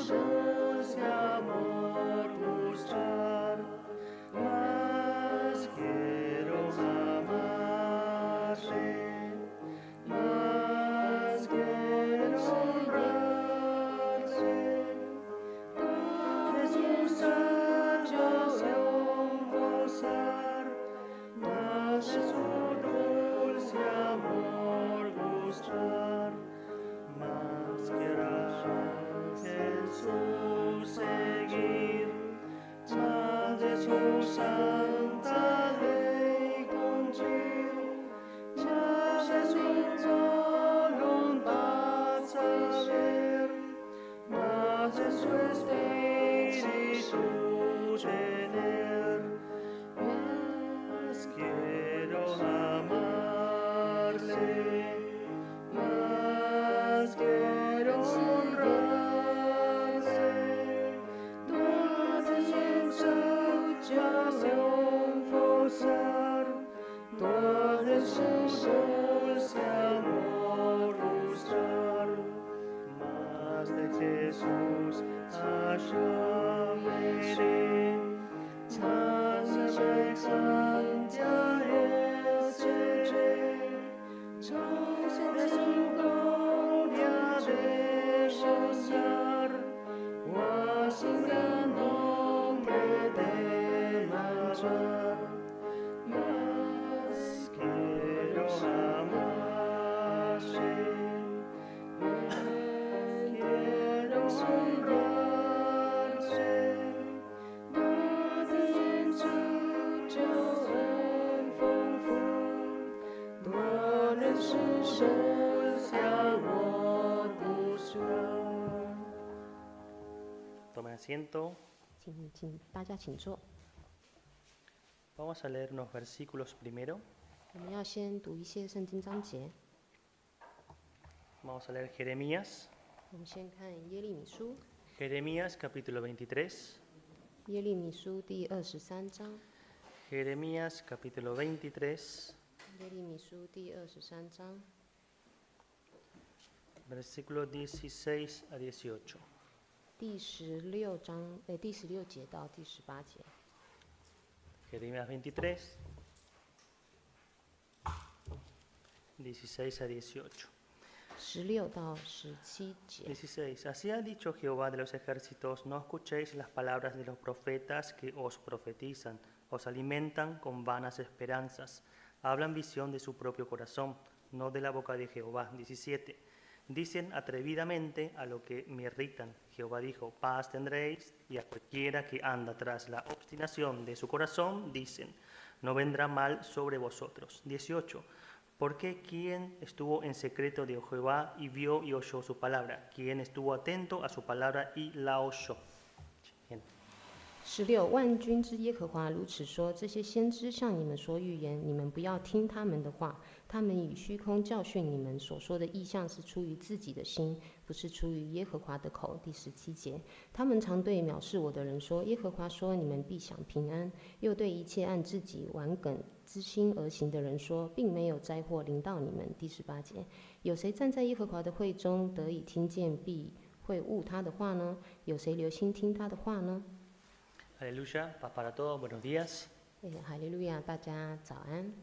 dulce amor mostrar, más quiero amarle, más quiero honrarle. Jesús salvación gozar, más de su dulce amor mostrar, más quiero Jesús seguir, más de su santa ley cumplir, más de su voluntad saber, más de su espíritu tener, más quiero amarle, más quiero honrarle, más de su salvación gozar, más de su dulce amor mostrar, más de Jesús allá veré, más semejante a ese más de su gloria de gozar, más su gran nombre de manchar, más quiero amarle, quiero honrarle, más de su en dulce amor buscar. Tomen asiento. 请大家请坐。 Vamos a leer unos versículos primero. 我们要先读一些圣经章节。 Vamos a leer Jeremías. 我们先看耶利米书， Jeremías capítulo 23. 耶利米书第23章。 Jeremías capítulo 23, 耶利米书第23章， versículo 16 a 18. 第16章，第16节到第18节。 Jeremías 23, 16 a 18. 16到17节。 16. Así ha dicho Jehová de los ejércitos, no escuchéis las palabras de los profetas que os profetizan, os alimentan con vanas esperanzas, hablan visión de su propio corazón, no de la boca de Jehová. 17. Dicen atrevidamente a lo que me irritan. Jehová dijo, paz tendréis, y a cualquiera que anda tras la obstinación de su corazón, dicen, no vendrá mal sobre vosotros. 18. Porque ¿quién estuvo en secreto de Jehová y vio y oyó su palabra? ¿Quién estuvo atento a su palabra y la oyó? Bien. 16万军之耶和华如此说：这些先知向你们说预言，你们不要听他们的话。他们以虚空教训你们，所说的意象是出于自己的心，不是出于耶和华的口。第17节，他们常对藐视我的人说：耶和华说，你们必享平安；又对一切按自己顽梗之心而行的人说，并没有灾祸临到你们。第18节，有谁站在耶和华的会中，得以听见必会悟他的话呢？有谁留心听他的话呢？ Aleluya, paz para todos, buenos días. 哈利路亚，大家早安。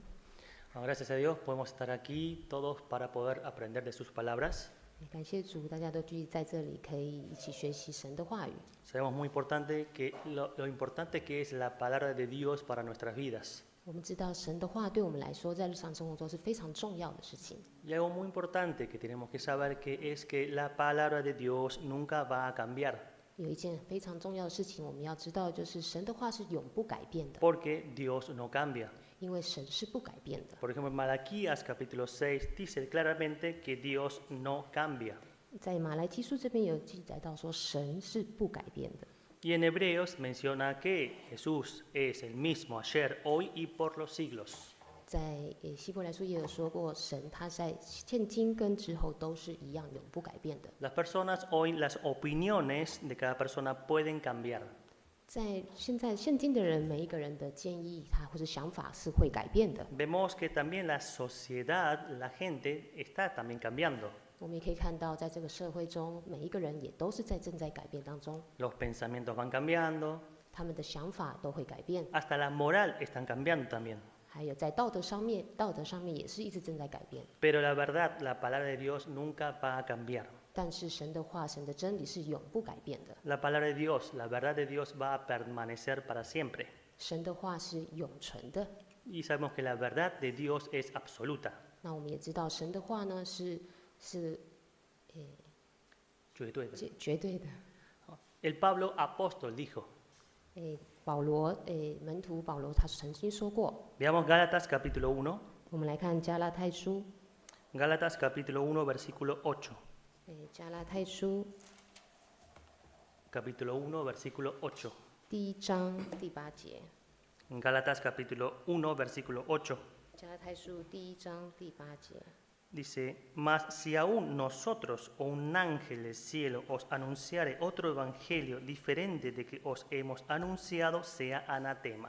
Gracias a Dios podemos estar aquí todos para poder aprender de sus palabras. 感谢主，大家都聚集在这里，可以一起学习神的话语。 Sabemos muy importante que lo importante que es la palabra de Dios para nuestras vidas. 我们知道神的话对我们来说，在日常生活中是非常重要的事情。 Y algo muy importante que tenemos que saber que es que la palabra de Dios nunca va a cambiar. 有一件非常重要的事情，我们要知道，就是神的话是永不改变的， Porque Dios no cambia. 因为神是不改变的。 Por ejemplo, en Malaquías capítulo 6 dice claramente que Dios no cambia. 在马来基书这边有记载到说，神是不改变的。 Y en Hebreos menciona que Jesús es el mismo ayer, hoy y por los siglos. 在希伯来书也有说过，神他在现今跟之后都是一样永不改变的。 Las personas hoy, las opiniones de cada persona pueden cambiar. 在现今的人，每一个人的建议他或者想法是会改变的。 Vemos que también la sociedad, la gente, está también cambiando. 我们也可以看到，在这个社会中，每一个人也都是正在改变当中， los pensamientos van cambiando, 他们的想法都会改变， hasta la moral están cambiando también. 还有在道德上面也是一直正在改变。 Pero la verdad, la palabra de Dios nunca va a cambiar. 但是神的话、神的真理是永不改变的， La palabra de Dios, la verdad de Dios va a permanecer para siempre. 神的话是永存的。 Y sabemos que la verdad de Dios es absoluta. 那我们也知道，神的话呢是绝对的。 El Pablo apóstol dijo, 门徒保罗他曾经说过， veamos Gálatas capítulo 1, 我们来看加拉太书， Gálatas capítulo 1 versículo 8. 加拉太书 Capítulo 1 versículo 8. 第1章第8节， Gálatas capítulo 1 versículo 8. 加拉太书第1章第8节。 Dice, mas si aún nosotros o un ángel del cielo os anunciare otro evangelio diferente de que os hemos anunciado, sea anatema.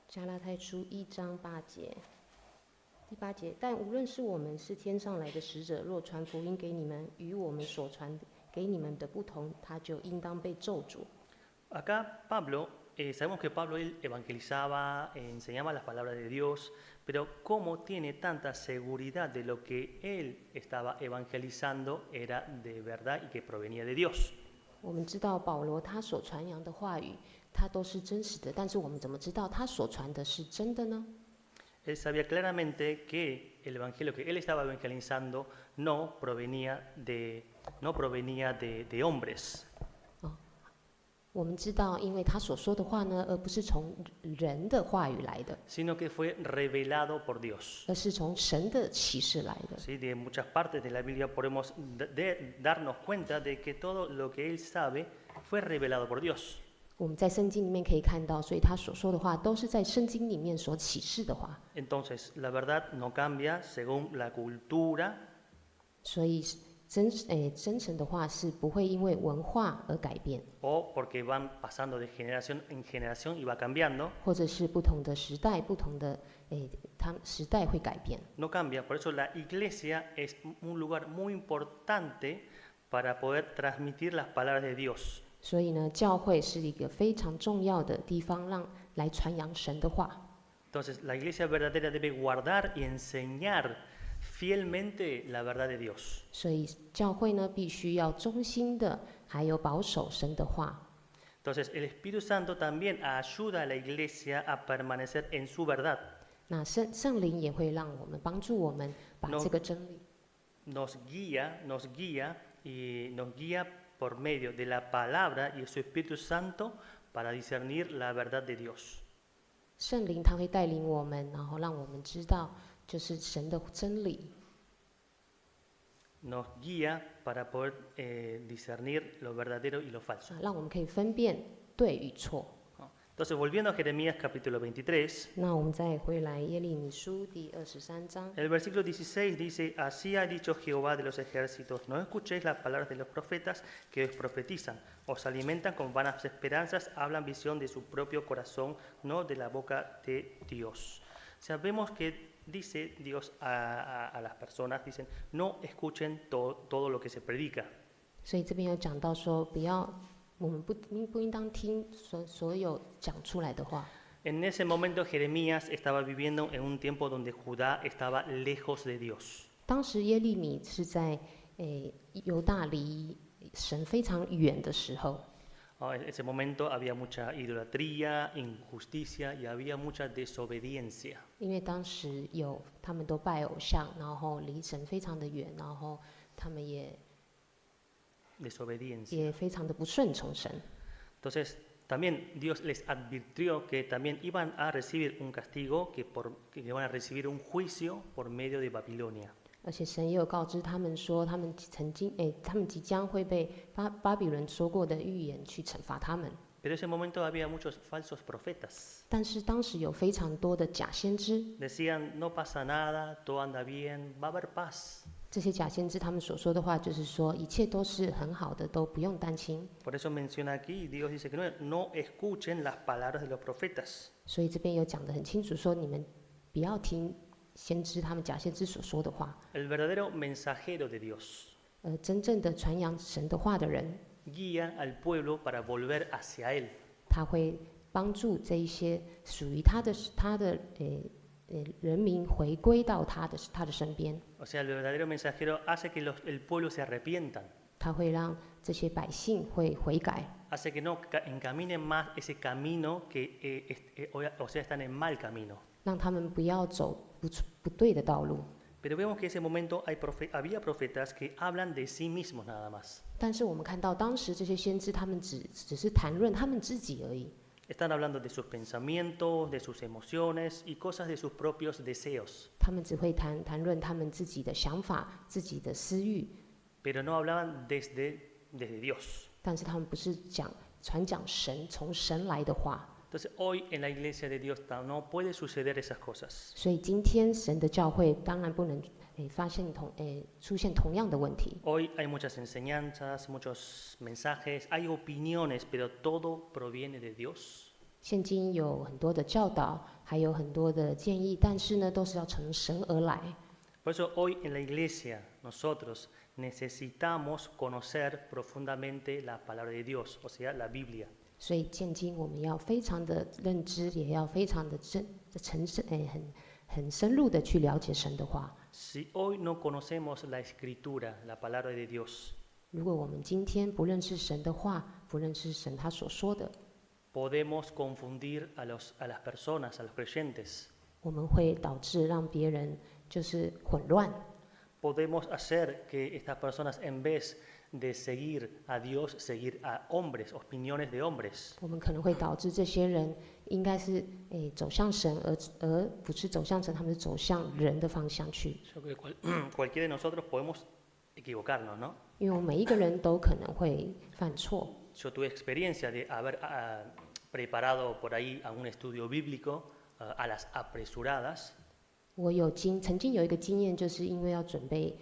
加拉太书1章8节，第8节，但无论是我们是天上来的使者，若传福音给你们，与我们所传给你们的不同，他就应当被咒诅。 Acá Pablo, sabemos que Pablo él evangelizaba, enseñaba las palabras de Dios, pero cómo tiene tanta seguridad de lo que él estaba evangelizando era de verdad y que provenía de Dios. 我们知道保罗他所传扬的话语，他都是真实的，但是我们怎么知道他所传的是真的呢？ Él sabía claramente que el evangelio que él estaba evangelizando no provenía de hombres. 我们知道，因为他所说的话呢，而不是从人的话语来的， sino que fue revelado por Dios. 而是从神的启示来的。 ¿Sí? De muchas partes de la Biblia podemos darnos cuenta de que todo lo que él sabe fue revelado por Dios. 我们在圣经里面可以看到，所以他所说的话都是在圣经里面所启示的话。 Entonces, la verdad no cambia según la cultura, 所以真诚的话是不会因为文化而改变， o porque van pasando de generación en generación y va cambiando. 或者是不同的时代、不同的时代会改变。 No cambia. Por eso la iglesia es un lugar muy importante para poder transmitir las palabras de Dios. 所以呢，教会是一个非常重要的地方，来传扬神的话。 Entonces, la iglesia verdadera debe guardar y enseñar fielmente la verdad de Dios. 所以教会呢，必须要忠心的，还有保守神的话。 Entonces, el Espíritu Santo también ayuda a la iglesia a permanecer en su verdad. 那圣灵也会让我们帮助我们把这个真理 Nos guía por medio de la palabra y de su Espíritu Santo para discernir la verdad de Dios. 圣灵他会带领我们，然后让我们知道就是神的真理。 Nos guía para poder discernir lo verdadero y lo falso. 让我们可以分辨对与错。 Entonces, volviendo a Jeremías capítulo 23, 那我们再回来耶利米书第23章， el versículo 16 dice, así ha dicho Jehová de los ejércitos, no escuchéis las palabras de los profetas que os profetizan, os alimentan con vanas esperanzas, hablan visión de su propio corazón, no de la boca de Dios. Sabemos que dice Dios a las personas, dicen, no escuchen todo lo que se predica. 所以这边有讲到说，我们不应当听所有讲出来的话。 En ese momento Jeremías estaba viviendo en un tiempo donde Judá estaba lejos de Dios. 当时耶利米是在犹大离神非常远的时候， En ese momento había mucha idolatría, injusticia y había mucha desobediencia. 因为当时他们都拜偶像，然后离神非常的远，然后他们也非常的不顺从神。 Entonces, también Dios les advirtió que también iban a recibir un castigo, que iban a recibir un juicio por medio de Babilonia. 而且神也有告知他们说，他们即将会被巴比伦说过的预言去惩罚他们。 Pero en ese momento había muchos falsos profetas. 但是当时有非常多的假先知， Decían, no pasa nada, todo anda bien, va a haber paz. 这些假先知他们所说的话就是说，一切都是很好的，都不用担心。 Por eso menciona aquí, Dios dice que no escuchen las palabras de los profetas. 所以这边有讲得很清楚，说你们不要听先知他们假先知所说的话。 El verdadero mensajero de Dios 真正的传扬神的话的人， guía al pueblo para volver hacia Él. 他会帮助这一些属于他的人民回归到他的身边。 O sea, el verdadero mensajero hace que el pueblo se arrepientan, 他会让这些百姓会悔改， hace que no encaminen más ese camino que, o sea, están en mal camino. 让他们不要走不对的道路。 Pero vemos que en ese momento había profetas que hablan de sí mismos nada más. 但是我们看到当时这些先知，他们只是谈论他们自己而已， Están hablando de sus pensamientos, de sus emociones y cosas de sus propios deseos. 他们只会谈论他们自己的想法、自己的私欲， Pero no hablaban desde Dios. 但是他们不是传讲神从神来的话。 Entonces hoy en la iglesia de Dios no puede suceder esas cosas. 所以今天神的教会当然不能出现同样的问题。 Hoy hay muchas enseñanzas, muchos mensajes, hay opiniones, pero todo proviene de Dios. 现今有很多的教导，还有很多的建议，但是呢，都是要从神而来。 Por eso hoy en la iglesia nosotros necesitamos conocer profundamente la palabra de Dios, o sea, la Biblia. 所以现今我们要非常的认知，也要非常的很深入的去了解神的话。 Si hoy no conocemos la escritura, la palabra de Dios, 如果我们今天不认识神的话，不认识神他所说的， podemos confundir a las personas, a los creyentes. 我们会导致让别人就是混乱。 Podemos hacer que estas personas, en vez de seguir a Dios, seguir a hombres, opiniones de hombres. 我们可能会导致这些人应该是走向神，而不是走向神，他们是走向人的方向去。 Yo creo que cualquiera de nosotros podemos equivocarnos, ¿no? 因为我们每一个人都可能会犯错。 Yo tuve experiencia de haber preparado por ahí a un estudio bíblico a las apresuradas. 我曾经有一个经验，就是因为要准备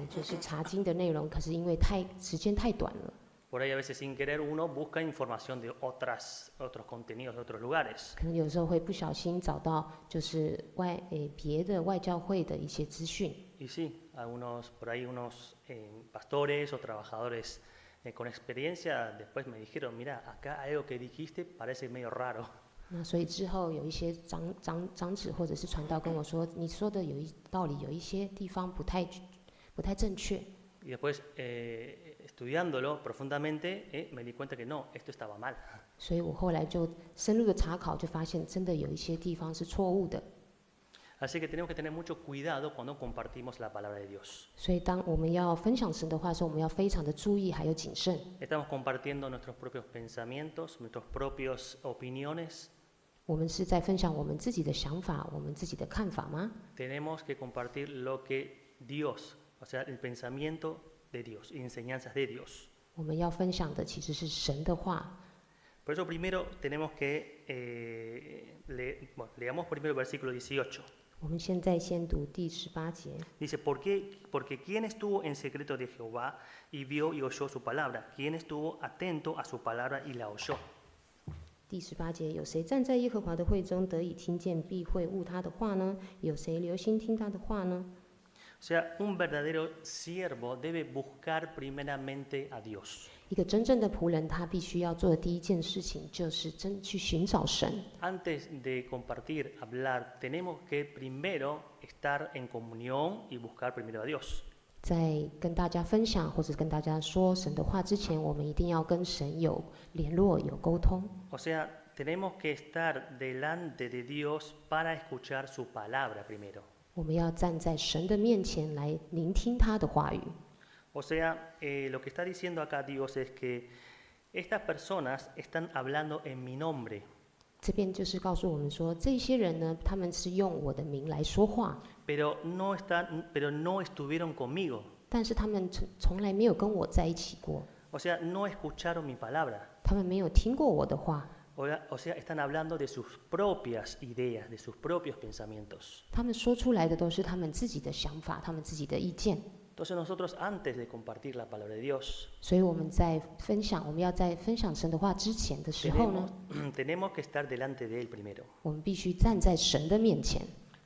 就是查经的内容，可是因为时间太短了。 Por ahí a veces sin querer uno busca información de otros contenidos de otros lugares. 可能有时候会不小心找到就是别的外教会的一些资讯。 Y sí, por ahí unos pastores o trabajadores con experiencia después me dijeron, mira, acá hay algo que dijiste parece medio raro. 那所以之后有一些长子或者是传道跟我说，你说的道理有一些地方不太正确。 Y después estudiándolo profundamente me di cuenta que no, esto estaba mal. 所以我后来就深入的查考，就发现真的有一些地方是错误的。 Así que tenemos que tener mucho cuidado cuando compartimos la palabra de Dios. 所以当我们要分享神的话的时候，我们要非常的注意还有谨慎。 Estamos compartiendo nuestros propios pensamientos, nuestras propias opiniones. 我们是在分享我们自己的想法，我们自己的看法吗？ Tenemos que compartir lo que Dios, o sea, el pensamiento de Dios y enseñanzas de Dios. 我们要分享的其实是神的话。 Por eso primero tenemos que, leamos primero el versículo 18. 我们现在先读第18节。 Dice, porque ¿quién estuvo en secreto de Jehová y vio y oyó su palabra? ¿Quién estuvo atento a su palabra y la oyó? 第18节，有谁站在耶和华的会中得以听见必会悟他的话呢？有谁留心听他的话呢？ O sea, un verdadero siervo debe buscar primeramente a Dios. 一个真正的仆人，他必须要做的第一件事情就是去寻找神。 Antes de compartir, hablar, tenemos que primero estar en comunión y buscar primero a Dios. 在跟大家分享或者跟大家说神的话之前，我们一定要跟神有联络、有沟通。 O sea, tenemos que estar delante de Dios para escuchar su palabra primero. 我们要站在神的面前来聆听他的话语。 O sea, lo que está diciendo acá Dios es que estas personas están hablando en mi nombre. 这边就是告诉我们说，这些人呢，他们是用我的名来说话， Pero no estuvieron conmigo. 但是他们从来没有跟我在一起过， O sea, no escucharon mi palabra. 他们没有听过我的话， O sea, están hablando de sus propias ideas, de sus propios pensamientos. 他们说出来的都是他们自己的想法，他们自己的意见。 Entonces nosotros antes de compartir la palabra de Dios, 所以我们要在分享神的话之前的时候呢， tenemos que estar delante de Él primero. 我们必须站在神的面前。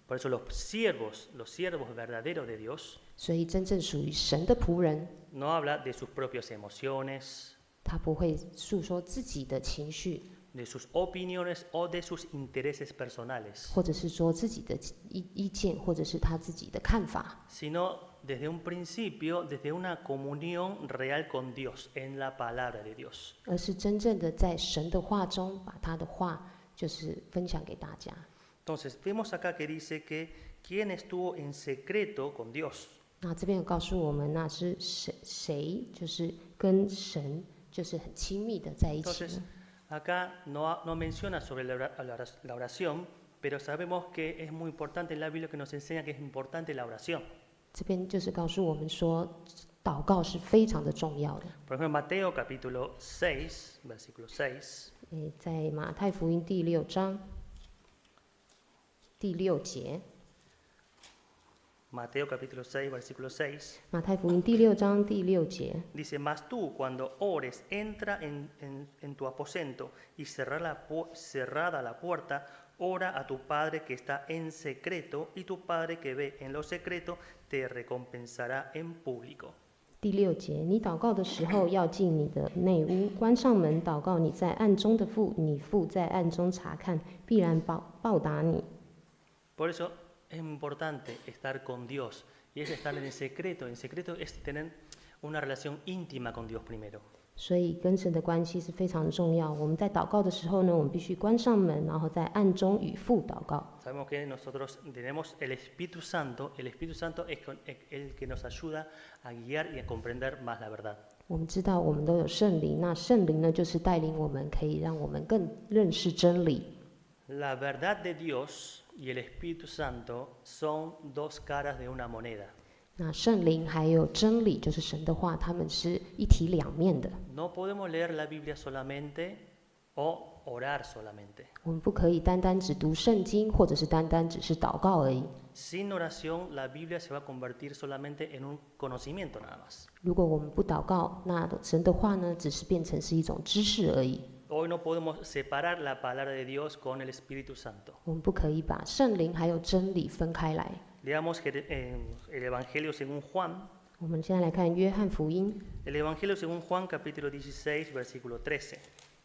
Por eso los siervos verdaderos de Dios, 所以真正属于神的仆人， no habla de sus propias emociones, 他不会诉说自己的情绪， de sus opiniones o de sus intereses personales, 或者是说自己的意见，或者是他自己的看法， sino desde un principio, desde una comunión real con Dios, en la palabra de Dios. 而是真正的在神的话中把他的话就是分享给大家。 Entonces, vemos acá que dice que quien estuvo en secreto con Dios. 那这边有告诉我们，那是谁就是跟神就是很亲密的在一起 Entonces, 呢？ acá no menciona sobre la oración, pero sabemos que es muy importante en la Biblia que nos enseña que es importante la oración. 这边就是告诉我们说，祷告是非常的重要的。 Por ejemplo, Mateo capítulo 6, versículo 6, 在马太福音第6章第6节， Mateo capítulo 6, versículo 6, 马太福音第6章第6节， dice, mas tú cuando ores, entra en tu aposento y cerrada la puerta, ora a tu Padre que está en secreto, y tu Padre que ve en lo secreto te recompensará en público. 第6节，你祷告的时候要进你的内屋，关上门祷告你在暗中的父，你父在暗中查看，必然报答你。 Por eso es importante estar con Dios, y es estar en el secreto. En secreto es tener una relación íntima con Dios primero. 所以跟神的关系是非常重要。我们在祷告的时候呢，我们必须关上门，然后在暗中与父祷告。 Sabemos que nosotros tenemos el Espíritu Santo es el que nos ayuda a guiar y a comprender más la verdad. 我们知道我们都有圣灵，那圣灵呢，就是带领我们，可以让我们更认识真理。 La verdad de Dios y el Espíritu Santo son dos caras de una moneda. 那圣灵还有真理，就是神的话，它们是一体两面的。 No podemos leer la Biblia solamente o orar solamente. 我们不可以单单只读圣经，或者是单单只是祷告而已。 Sin oración, la Biblia se va a convertir solamente en un conocimiento nada más. 如果我们不祷告，那神的话呢，只是变成是一种知识而已。 Hoy no podemos separar la palabra de Dios con el Espíritu Santo. 我们不可以把圣灵还有真理分开来。 Leamos el Evangelio según Juan. 我们现在来看约翰福音 El Evangelio según Juan, capítulo 16, versículo 13.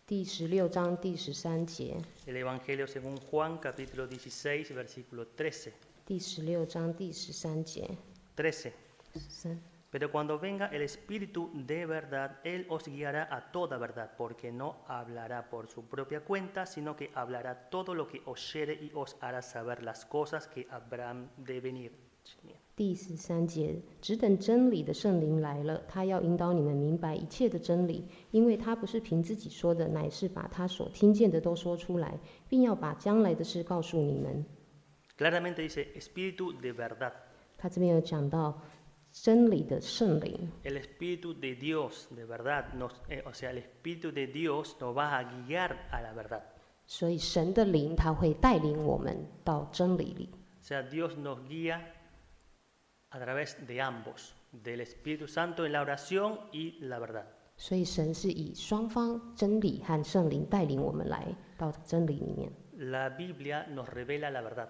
第16章第13节， El Evangelio según Juan, capítulo 16, versículo 13. 第16章第13节， 13. 13。 Pero cuando venga el Espíritu de verdad, Él os guiará a toda verdad, porque no hablará por su propia cuenta, sino que hablará todo lo que oyere y os hará saber las cosas que habrán de venir. 第13节，只等真理的圣灵来了，他要引导你们明白一切的真理，因为他不是凭自己说的，乃是把他所听见的都说出来，并要把将来的事告诉你们。 Claramente dice Espíritu de verdad. 他这边有讲到真理的圣灵， El Espíritu de Dios de verdad, o sea, el Espíritu de Dios nos va a guiar a la verdad. 所以神的灵他会带领我们到真理里。 O sea, Dios nos guía a través de ambos, del Espíritu Santo en la oración y la verdad. 所以神是以双方真理和圣灵带领我们来到真理里面。 La Biblia nos revela la verdad.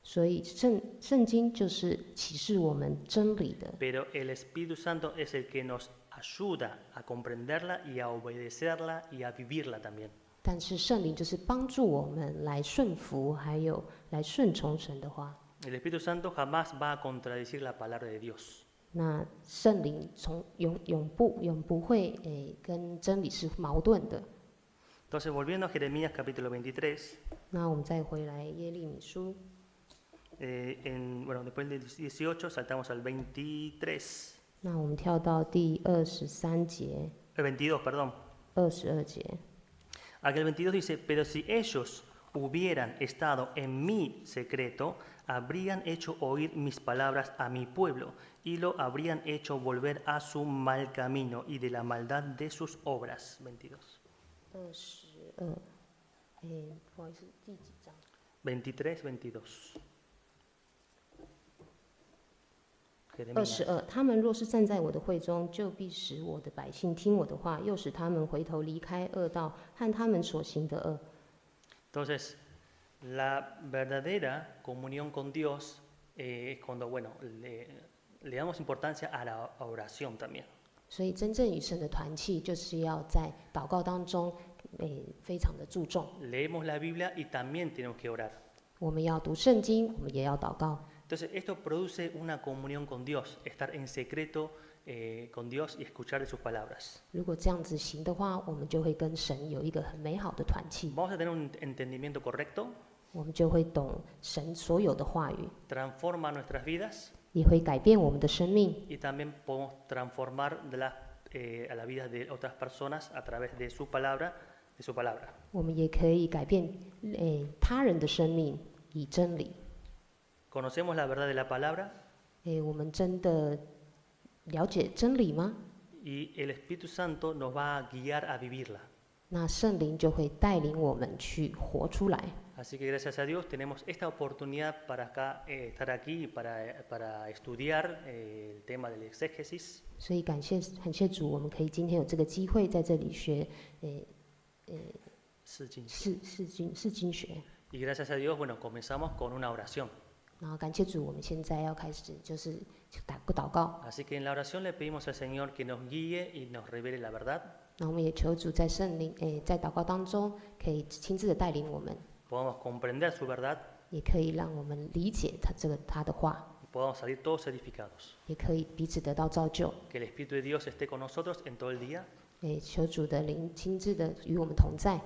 所以圣经就是启示我们真理的， Pero el Espíritu Santo es el que nos ayuda a comprenderla y a obedecerla y a vivirla también. 但是圣灵就是帮助我们来顺服，还有来顺从神的话。 El Espíritu Santo jamás va a contradecir la palabra de Dios. 那圣灵永不会跟真理是矛盾的。 Entonces, volviendo a Jeremías capítulo 23, 那我们再回来耶利米书， después del 18 saltamos al 23, 那我们跳到第23节、 el 22, perdón. 22节。 Aquel 22 dice, pero si ellos hubieran estado en mi secreto, habrían hecho oír mis palabras a mi pueblo y lo habrían hecho volver a su mal camino y de la maldad de sus obras. 22. 22，不好意思，第几章？ 23, 22. Jeremías. 22，他们若是站在我的会中，就必使我的百姓听我的话，又使他们回头离开恶道和他们所行的恶。 Entonces, La verdadera comunión con Dios es cuando, bueno, le damos importancia a la oración también. 所以，真正与神的团契，就是要在祷告当中，非常的注重。 Leemos la Biblia y también tenemos que orar. 我们要读圣经，我们也要祷告。 Entonces, esto produce una comunión con Dios, estar en secreto con Dios y escuchar de sus palabras. 如果这样子行的话，我们就会跟神有一个很美好的团契， Vamos a tener un entendimiento correcto, 我们就会懂神所有的话语， transforma nuestras vidas 也会改变我们的生命， y también podemos transformar a la vida de otras personas a través de su palabra, 我们也可以改变他人的生命，以真理。 Conocemos la verdad de la palabra 我们真的了解真理吗？ y el Espíritu Santo nos va a guiar a vivirla. 那圣灵就会带领我们去活出来。 Así que gracias a Dios tenemos esta oportunidad para estar aquí para estudiar el tema del exégesis. 所以感谢主，我们可以今天有这个机会在这里学释经学。 Y gracias a Dios, bueno, comenzamos con una oración. 然后感谢主，我们现在要开始就是祷告。 Así que en la oración le pedimos al Señor que nos guíe y nos revele la verdad. 那我们也求主在在祷告当中，可以亲自的带领我们， Podamos comprender su verdad 也可以让我们理解他的话， y podamos salir todos edificados. 也可以彼此得到造就。 Que el Espíritu de Dios esté con nosotros en todo el día. 求主的灵亲自的与我们同在。